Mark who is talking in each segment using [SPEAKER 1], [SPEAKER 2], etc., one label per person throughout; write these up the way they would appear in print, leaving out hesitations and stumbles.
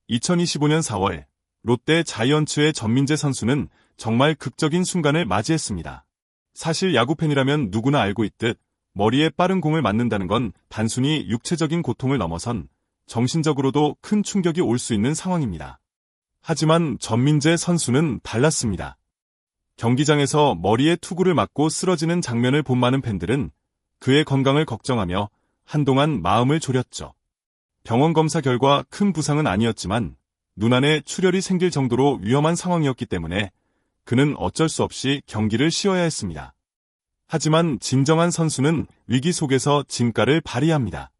[SPEAKER 1] 2025년 4월 롯데 자이언츠의 전민재 선수는 정말 극적인 순간을 맞이했습니다. 사실 야구팬이라면 누구나 알고 있듯 머리에 빠른 공을 맞는다는 건 단순히 육체적인 고통을 넘어선 정신적으로도 큰 충격이 올 수 있는 상황입니다. 하지만 전민재 선수는 달랐습니다. 경기장에서 머리에 투구를 맞고 쓰러지는 장면을 본 많은 팬들은 그의 건강을 걱정하며 한동안 마음을 졸였죠. 병원 검사 결과 큰 부상은 아니었지만 눈안에 출혈이 생길 정도로 위험한 상황이었기 때문에 그는 어쩔 수 없이 경기를 쉬어야 했습니다. 하지만 진정한 선수는 위기 속에서 진가를 발휘합니다.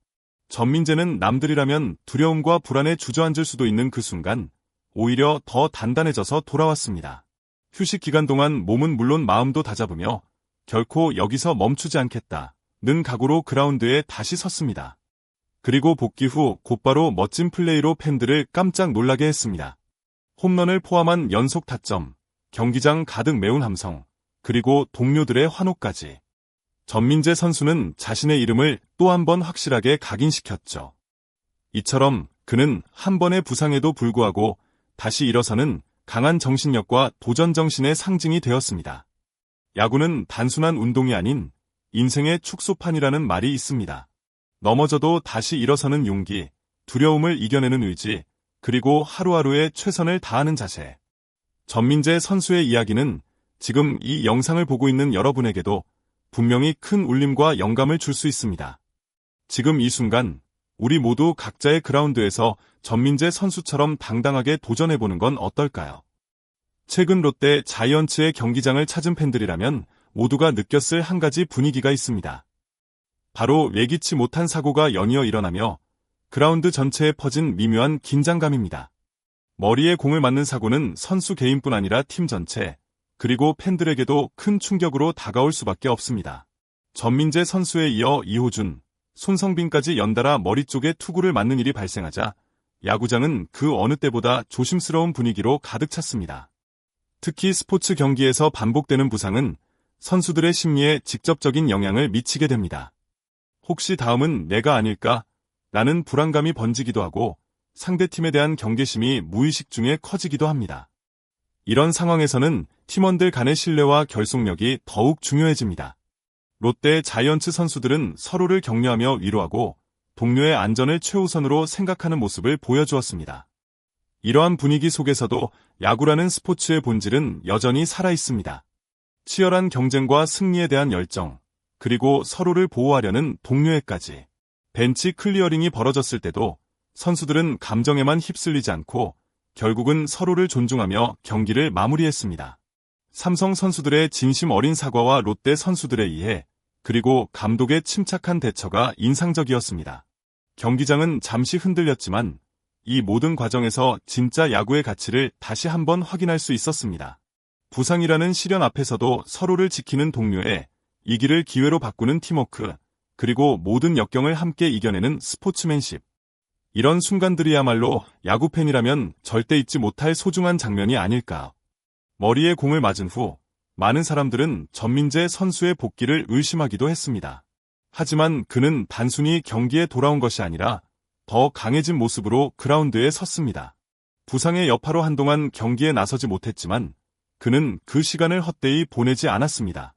[SPEAKER 1] 전민재는 남들이라면 두려움과 불안에 주저앉을 수도 있는 그 순간 오히려 더 단단해져서 돌아왔습니다. 휴식 기간 동안 몸은 물론 마음도 다잡으며 결코 여기서 멈추지 않겠다는 각오로 그라운드에 다시 섰습니다. 그리고 복귀 후 곧바로 멋진 플레이로 팬들을 깜짝 놀라게 했습니다. 홈런을 포함한 연속 타점, 경기장 가득 메운 함성, 그리고 동료들의 환호까지. 전민재 선수는 자신의 이름을 또 한 번 확실하게 각인시켰죠. 이처럼 그는 한 번의 부상에도 불구하고 다시 일어서는 강한 정신력과 도전 정신의 상징이 되었습니다. 야구는 단순한 운동이 아닌 인생의 축소판이라는 말이 있습니다. 넘어져도 다시 일어서는 용기, 두려움을 이겨내는 의지, 그리고 하루하루의 최선을 다하는 자세. 전민재 선수의 이야기는 지금 이 영상을 보고 있는 여러분에게도 분명히 큰 울림과 영감을 줄 수 있습니다. 지금 이 순간 우리 모두 각자의 그라운드에서 전민재 선수처럼 당당하게 도전해보는 건 어떨까요? 최근 롯데 자이언츠의 경기장을 찾은 팬들이라면 모두가 느꼈을 한 가지 분위기가 있습니다. 바로 예기치 못한 사고가 연이어 일어나며 그라운드 전체에 퍼진 미묘한 긴장감입니다. 머리에 공을 맞는 사고는 선수 개인뿐 아니라 팀 전체, 그리고 팬들에게도 큰 충격으로 다가올 수밖에 없습니다. 전민재 선수에 이어 이호준, 손성빈까지 연달아 머리 쪽에 투구를 맞는 일이 발생하자 야구장은 그 어느 때보다 조심스러운 분위기로 가득 찼습니다. 특히 스포츠 경기에서 반복되는 부상은 선수들의 심리에 직접적인 영향을 미치게 됩니다. 혹시 다음은 내가 아닐까? 라는 불안감이 번지기도 하고 상대팀에 대한 경계심이 무의식 중에 커지기도 합니다. 이런 상황에서는 팀원들 간의 신뢰와 결속력이 더욱 중요해집니다. 롯데 자이언츠 선수들은 서로를 격려하며 위로하고 동료의 안전을 최우선으로 생각하는 모습을 보여주었습니다. 이러한 분위기 속에서도 야구라는 스포츠의 본질은 여전히 살아있습니다. 치열한 경쟁과 승리에 대한 열정, 그리고 서로를 보호하려는 동료애까지. 벤치 클리어링이 벌어졌을 때도 선수들은 감정에만 휩쓸리지 않고 결국은 서로를 존중하며 경기를 마무리했습니다. 삼성 선수들의 진심 어린 사과와 롯데 선수들의 이해, 그리고 감독의 침착한 대처가 인상적이었습니다. 경기장은 잠시 흔들렸지만 이 모든 과정에서 진짜 야구의 가치를 다시 한번 확인할 수 있었습니다. 부상이라는 시련 앞에서도 서로를 지키는 동료애, 이기를 기회로 바꾸는 팀워크, 그리고 모든 역경을 함께 이겨내는 스포츠맨십. 이런 순간들이야말로 야구팬이라면 절대 잊지 못할 소중한 장면이 아닐까. 머리에 공을 맞은 후 많은 사람들은 전민재 선수의 복귀를 의심하기도 했습니다. 하지만 그는 단순히 경기에 돌아온 것이 아니라 더 강해진 모습으로 그라운드에 섰습니다. 부상의 여파로 한동안 경기에 나서지 못했지만 그는 그 시간을 헛되이 보내지 않았습니다.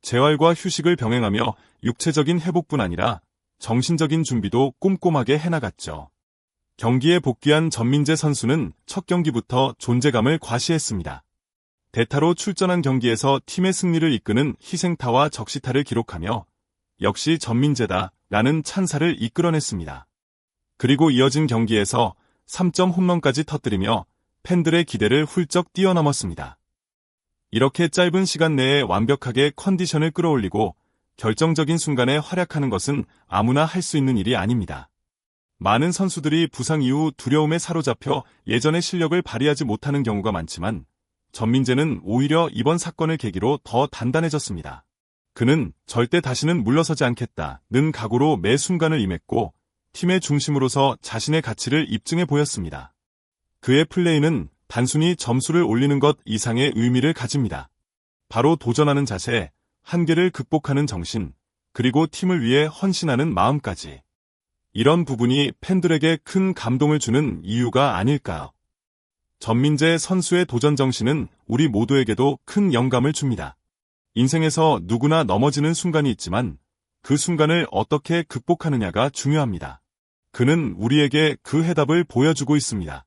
[SPEAKER 1] 재활과 휴식을 병행하며 육체적인 회복뿐 아니라 정신적인 준비도 꼼꼼하게 해나갔죠. 경기에 복귀한 전민재 선수는 첫 경기부터 존재감을 과시했습니다. 대타로 출전한 경기에서 팀의 승리를 이끄는 희생타와 적시타를 기록하며 역시 전민재다 라는 찬사를 이끌어냈습니다. 그리고 이어진 경기에서 3점 홈런까지 터뜨리며 팬들의 기대를 훌쩍 뛰어넘었습니다. 이렇게 짧은 시간 내에 완벽하게 컨디션을 끌어올리고 결정적인 순간에 활약하는 것은 아무나 할 수 있는 일이 아닙니다. 많은 선수들이 부상 이후 두려움에 사로잡혀 예전의 실력을 발휘하지 못하는 경우가 많지만 전민재는 오히려 이번 사건을 계기로 더 단단해졌습니다. 그는 절대 다시는 물러서지 않겠다는 각오로 매 순간을 임했고 팀의 중심으로서 자신의 가치를 입증해 보였습니다. 그의 플레이는 단순히 점수를 올리는 것 이상의 의미를 가집니다. 바로 도전하는 자세, 한계를 극복하는 정신, 그리고 팀을 위해 헌신하는 마음까지. 이런 부분이 팬들에게 큰 감동을 주는 이유가 아닐까요? 전민재 선수의 도전 정신은 우리 모두에게도 큰 영감을 줍니다. 인생에서 누구나 넘어지는 순간이 있지만 그 순간을 어떻게 극복하느냐가 중요합니다. 그는 우리에게 그 해답을 보여주고 있습니다.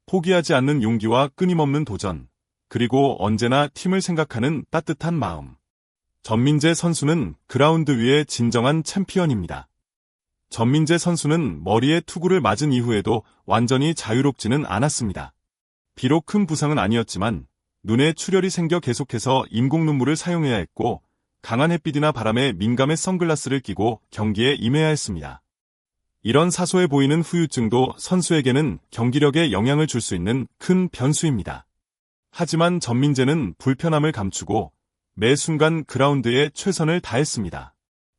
[SPEAKER 1] 포기하지 않는 용기와 끊임없는 도전, 그리고 언제나 팀을 생각하는 따뜻한 마음. 전민재 선수는 그라운드 위의 진정한 챔피언입니다. 전민재 선수는 머리에 투구를 맞은 이후에도 완전히 자유롭지는 않았습니다. 비록 큰 부상은 아니었지만 눈에 출혈이 생겨 계속해서 인공 눈물을 사용해야 했고 강한 햇빛이나 바람에 민감해 선글라스를 끼고 경기에 임해야 했습니다. 이런 사소해 보이는 후유증도 선수에게는 경기력에 영향을 줄 수 있는 큰 변수입니다. 하지만 전민재는 불편함을 감추고 매 순간 그라운드에 최선을 다했습니다.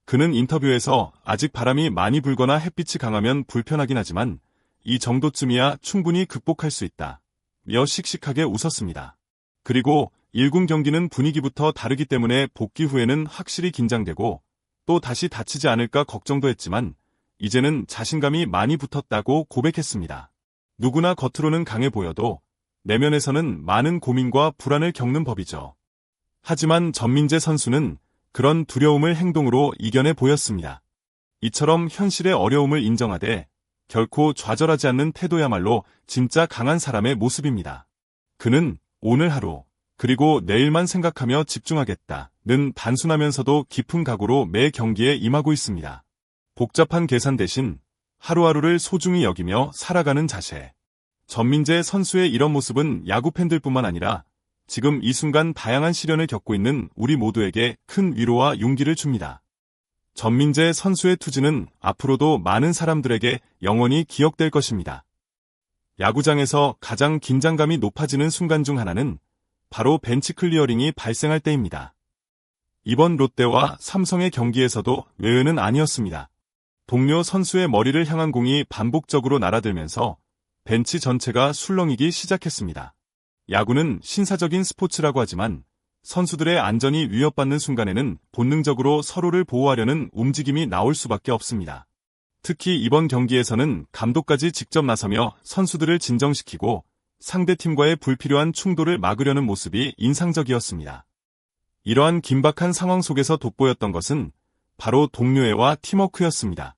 [SPEAKER 1] 그는 인터뷰에서 아직 바람이 많이 불거나 햇빛이 강하면 불편하긴 하지만 이 정도쯤이야 충분히 극복할 수 있다 며 씩씩하게 웃었습니다. 그리고 1군 경기는 분위기부터 다르기 때문에 복귀 후에는 확실히 긴장되고 또 다시 다치지 않을까 걱정도 했지만 이제는 자신감이 많이 붙었다고 고백했습니다. 누구나 겉으로는 강해 보여도 내면에서는 많은 고민과 불안을 겪는 법이죠. 하지만 전민재 선수는 그런 두려움을 행동으로 이겨내 보였습니다. 이처럼 현실의 어려움을 인정하되 결코 좌절하지 않는 태도야말로 진짜 강한 사람의 모습입니다. 그는 오늘 하루, 그리고 내일만 생각하며 집중하겠다는 단순하면서도 깊은 각오로 매 경기에 임하고 있습니다. 복잡한 계산 대신 하루하루를 소중히 여기며 살아가는 자세. 전민재 선수의 이런 모습은 야구 팬들뿐만 아니라 지금 이 순간 다양한 시련을 겪고 있는 우리 모두에게 큰 위로와 용기를 줍니다. 전민재 선수의 투지는 앞으로도 많은 사람들에게 영원히 기억될 것입니다. 야구장에서 가장 긴장감이 높아지는 순간 중 하나는 바로 벤치 클리어링이 발생할 때입니다. 이번 롯데와 삼성의 경기에서도 외연은 아니었습니다. 동료 선수의 머리를 향한 공이 반복적으로 날아들면서 벤치 전체가 술렁이기 시작했습니다. 야구는 신사적인 스포츠라고 하지만 선수들의 안전이 위협받는 순간에는 본능적으로 서로를 보호하려는 움직임이 나올 수밖에 없습니다. 특히 이번 경기에서는 감독까지 직접 나서며 선수들을 진정시키고 상대팀과의 불필요한 충돌을 막으려는 모습이 인상적이었습니다. 이러한 긴박한 상황 속에서 돋보였던 것은 바로 동료애와 팀워크였습니다.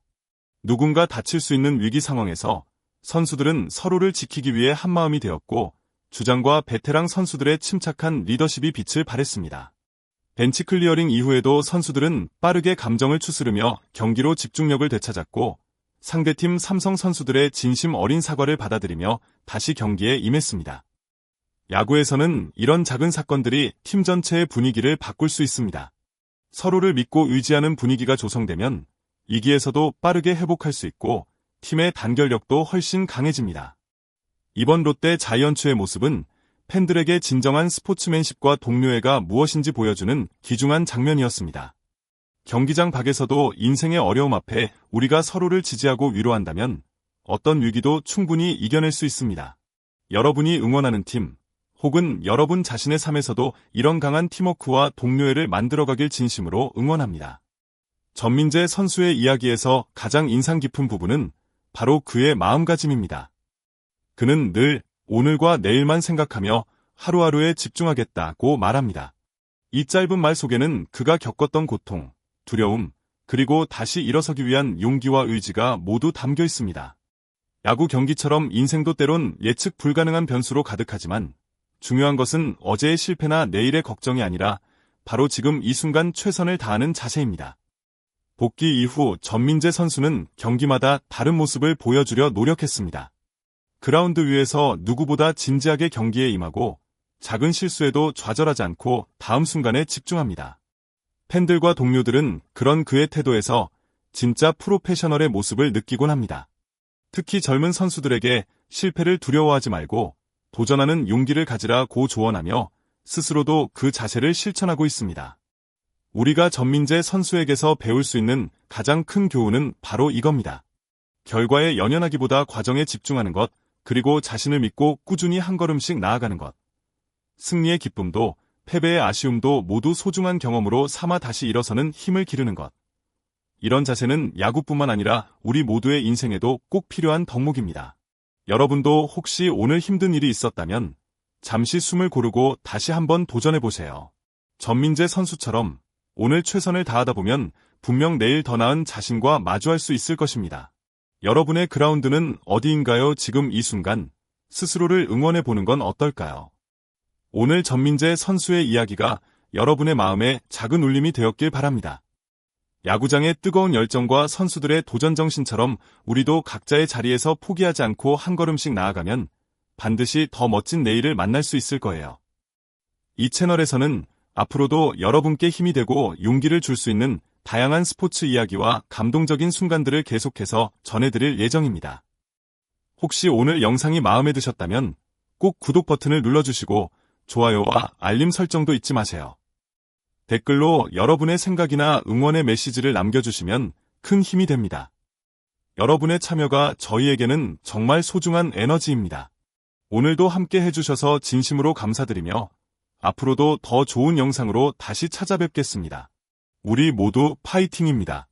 [SPEAKER 1] 누군가 다칠 수 있는 위기 상황에서 선수들은 서로를 지키기 위해 한마음이 되었고 주장과 베테랑 선수들의 침착한 리더십이 빛을 발했습니다. 벤치 클리어링 이후에도 선수들은 빠르게 감정을 추스르며 경기로 집중력을 되찾았고 상대팀 삼성 선수들의 진심 어린 사과를 받아들이며 다시 경기에 임했습니다. 야구에서는 이런 작은 사건들이 팀 전체의 분위기를 바꿀 수 있습니다. 서로를 믿고 의지하는 분위기가 조성되면 위기에서도 빠르게 회복할 수 있고 팀의 단결력도 훨씬 강해집니다. 이번 롯데 자이언츠의 모습은 팬들에게 진정한 스포츠맨십과 동료애가 무엇인지 보여주는 귀중한 장면이었습니다. 경기장 밖에서도 인생의 어려움 앞에 우리가 서로를 지지하고 위로한다면 어떤 위기도 충분히 이겨낼 수 있습니다. 여러분이 응원하는 팀, 혹은 여러분 자신의 삶에서도 이런 강한 팀워크와 동료애를 만들어가길 진심으로 응원합니다. 전민재 선수의 이야기에서 가장 인상 깊은 부분은 바로 그의 마음가짐입니다. 그는 늘 오늘과 내일만 생각하며 하루하루에 집중하겠다고 말합니다. 이 짧은 말 속에는 그가 겪었던 고통, 두려움, 그리고 다시 일어서기 위한 용기와 의지가 모두 담겨 있습니다. 야구 경기처럼 인생도 때론 예측 불가능한 변수로 가득하지만 중요한 것은 어제의 실패나 내일의 걱정이 아니라 바로 지금 이 순간 최선을 다하는 자세입니다. 복귀 이후 전민재 선수는 경기마다 다른 모습을 보여주려 노력했습니다. 그라운드 위에서 누구보다 진지하게 경기에 임하고 작은 실수에도 좌절하지 않고 다음 순간에 집중합니다. 팬들과 동료들은 그런 그의 태도에서 진짜 프로페셔널의 모습을 느끼곤 합니다. 특히 젊은 선수들에게 실패를 두려워하지 말고 도전하는 용기를 가지라고 조언하며 스스로도 그 자세를 실천하고 있습니다. 우리가 전민재 선수에게서 배울 수 있는 가장 큰 교훈은 바로 이겁니다. 결과에 연연하기보다 과정에 집중하는 것, 그리고 자신을 믿고 꾸준히 한 걸음씩 나아가는 것. 승리의 기쁨도 패배의 아쉬움도 모두 소중한 경험으로 삼아 다시 일어서는 힘을 기르는 것. 이런 자세는 야구뿐만 아니라 우리 모두의 인생에도 꼭 필요한 덕목입니다. 여러분도 혹시 오늘 힘든 일이 있었다면 잠시 숨을 고르고 다시 한번 도전해보세요. 전민재 선수처럼 오늘 최선을 다하다 보면 분명 내일 더 나은 자신과 마주할 수 있을 것입니다. 여러분의 그라운드는 어디인가요? 지금 이 순간 스스로를 응원해보는 건 어떨까요? 오늘 전민재 선수의 이야기가 여러분의 마음에 작은 울림이 되었길 바랍니다. 야구장의 뜨거운 열정과 선수들의 도전 정신처럼 우리도 각자의 자리에서 포기하지 않고 한 걸음씩 나아가면 반드시 더 멋진 내일을 만날 수 있을 거예요. 이 채널에서는 앞으로도 여러분께 힘이 되고 용기를 줄 수 있는 다양한 스포츠 이야기와 감동적인 순간들을 계속해서 전해드릴 예정입니다. 혹시 오늘 영상이 마음에 드셨다면 꼭 구독 버튼을 눌러주시고 좋아요와 알림 설정도 잊지 마세요. 댓글로 여러분의 생각이나 응원의 메시지를 남겨주시면 큰 힘이 됩니다. 여러분의 참여가 저희에게는 정말 소중한 에너지입니다. 오늘도 함께 해주셔서 진심으로 감사드리며 앞으로도 더 좋은 영상으로 다시 찾아뵙겠습니다. 우리 모두 파이팅입니다.